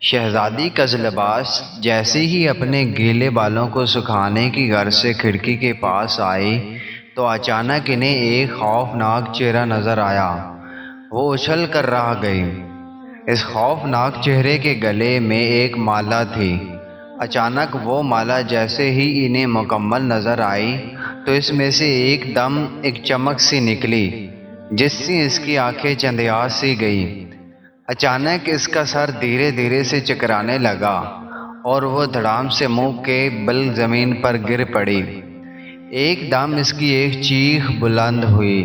شہزادی قزلباش جیسے ہی اپنے گیلے بالوں کو سکھانے کی غرض سے کھڑکی کے پاس آئی تو اچانک انہیں ایک خوفناک چہرہ نظر آیا۔ وہ اچھل کر رہ گئی۔ اس خوفناک چہرے کے گلے میں ایک مالا تھی۔ اچانک وہ مالا جیسے ہی انہیں مکمل نظر آئی تو اس میں سے ایک دم ایک چمک سی نکلی جس سے اس کی آنکھیں چندیاس سی گئی۔ اچانک اس کا سر دھیرے دھیرے سے چکرانے لگا اور وہ دھڑام سے منہ کے بل زمین پر گر پڑی۔ ایک دم اس کی ایک چیخ بلند ہوئی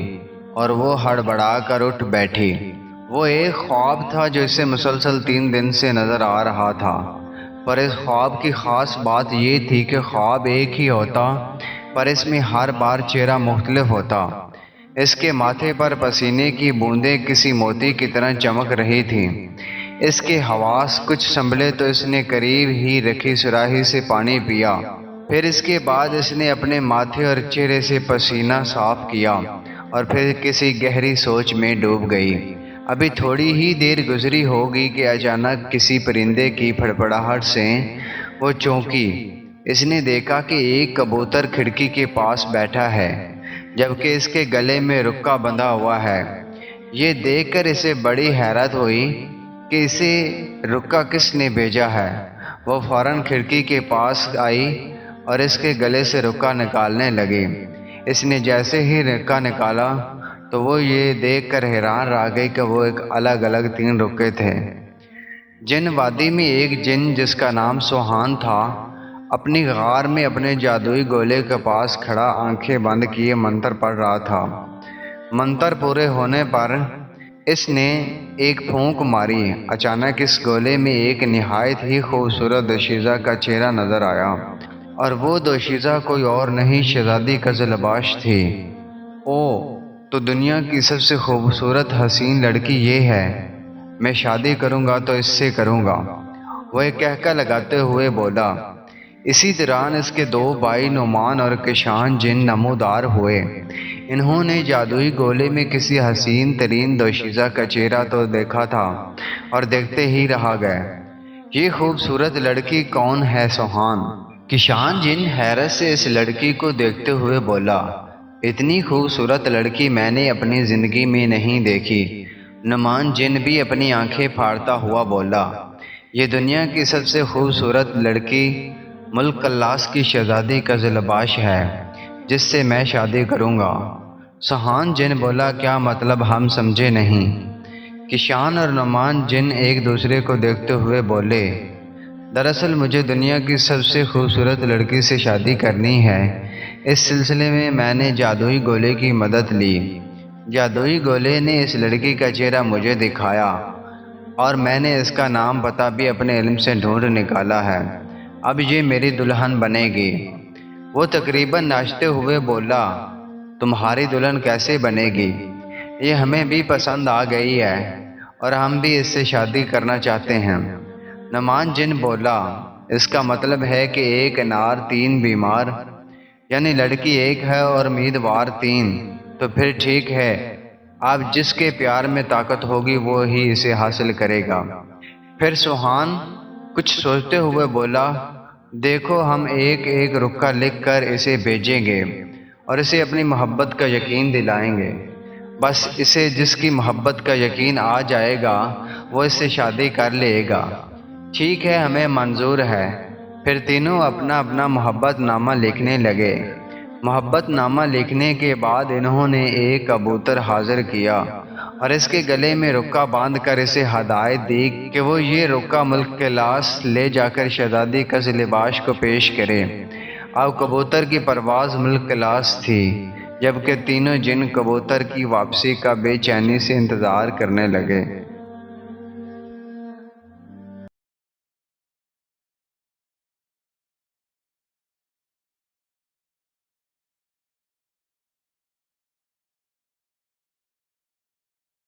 اور وہ ہڑبڑا کر اٹھ بیٹھی۔ وہ ایک خواب تھا جو اسے مسلسل 3 دن سے نظر آ رہا تھا، پر اس خواب کی خاص بات یہ تھی کہ خواب ایک ہی ہوتا پر اس میں ہر بار چہرہ مختلف ہوتا۔ اس کے ماتھے پر پسینے کی بوندیں کسی موتی کی طرح چمک رہی تھیں۔ اس کے حواس کچھ سنبھلے تو اس نے قریب ہی رکھی سراہی سے پانی پیا۔ پھر اس کے بعد اس نے اپنے ماتھے اور چہرے سے پسینہ صاف کیا اور پھر کسی گہری سوچ میں ڈوب گئی۔ ابھی تھوڑی ہی دیر گزری ہوگی کہ اچانک کسی پرندے کی پھڑپڑاہٹ سے وہ چونکی۔ اس نے دیکھا کہ ایک کبوتر کھڑکی کے پاس بیٹھا ہے جبکہ اس کے گلے میں رکا بندھا ہوا ہے۔ یہ دیکھ کر اسے بڑی حیرت ہوئی کہ اسے رکا کس نے بھیجا ہے۔ وہ فوراً کھڑکی کے پاس آئی اور اس کے گلے سے رکا نکالنے لگی۔ اس نے جیسے ہی رکا نکالا تو وہ یہ دیکھ کر حیران رہ گئی کہ وہ ایک الگ الگ 3 رکے تھے۔ جن وادی میں ایک جن جس کا نام سوہان تھا اپنی غار میں اپنے جادوئی گولے کے پاس کھڑا آنکھیں بند کیے منتر پڑھ رہا تھا۔ منتر پورے ہونے پر اس نے ایک پھونک ماری۔ اچانک اس گولے میں ایک نہایت ہی خوبصورت دوشیزہ کا چہرہ نظر آیا اور وہ دوشیزہ کوئی اور نہیں شہزادی قزلباش تھی۔ او تو دنیا کی سب سے خوبصورت حسین لڑکی یہ ہے، میں شادی کروں گا تو اس سے کروں گا، وہ ایک کہکہ لگاتے ہوئے بولا۔ اسی دوران اس کے 2 بھائی نعمان اور کشان جن نمودار ہوئے۔ انہوں نے جادوئی گولے میں کسی حسین ترین دوشیزہ کا چہرہ تو دیکھا تھا اور دیکھتے ہی رہ گئے۔ یہ خوبصورت لڑکی کون ہے سوہان؟ کشان جن حیرت سے اس لڑکی کو دیکھتے ہوئے بولا۔ اتنی خوبصورت لڑکی میں نے اپنی زندگی میں نہیں دیکھی۔ نعمان جن بھی اپنی آنکھیں پھاڑتا ہوا بولا۔ یہ دنیا کی سب سے خوبصورت لڑکی ملک کلاس کی شہزادی قزلباش ہے جس سے میں شادی کروں گا۔ سوہان جن بولا، کیا مطلب ہم سمجھے نہیں؟ کشان اور نعمان جن ایک دوسرے کو دیکھتے ہوئے بولے، دراصل مجھے دنیا کی سب سے خوبصورت لڑکی سے شادی کرنی ہے۔ اس سلسلے میں میں نے جادوئی گولے کی مدد لی۔ جادوئی گولے نے اس لڑکی کا چہرہ مجھے دکھایا اور میں نے اس کا نام پتہ بھی اپنے علم سے ڈھونڈ نکالا ہے۔ اب یہ میری دلہن بنے گی۔ وہ تقریباً ناچتے ہوئے بولا، تمہاری دلہن کیسے بنے گی؟ یہ ہمیں بھی پسند آ گئی ہے اور ہم بھی اس سے شادی کرنا چاہتے ہیں۔ نعمان جن بولا، اس کا مطلب ہے کہ ایک نار 3 بیمار، یعنی لڑکی ایک ہے اور امیدوار 3، تو پھر ٹھیک ہے، اب جس کے پیار میں طاقت ہوگی وہ ہی اسے حاصل کرے گا۔ پھر سوہان کچھ سوچتے ہوئے بولا، دیکھو ہم ایک ایک رکا لکھ کر اسے بھیجیں گے اور اسے اپنی محبت کا یقین دلائیں گے۔ بس اسے جس کی محبت کا یقین آ جائے گا وہ اس سے شادی کر لے گا۔ ٹھیک ہے، ہمیں منظور ہے۔ پھر تینوں اپنا اپنا محبت نامہ لکھنے لگے۔ محبت نامہ لکھنے کے بعد انہوں نے ایک کبوتر حاضر کیا اور اس کے گلے میں رکا باندھ کر اسے ہدایت دی کہ وہ یہ رکا ملک کلاس لے جا کر شہزادی قزلباش کو پیش کرے۔ اب کبوتر کی پرواز ملک کلاس تھی جبکہ تینوں جن کبوتر کی واپسی کا بے چینی سے انتظار کرنے لگے۔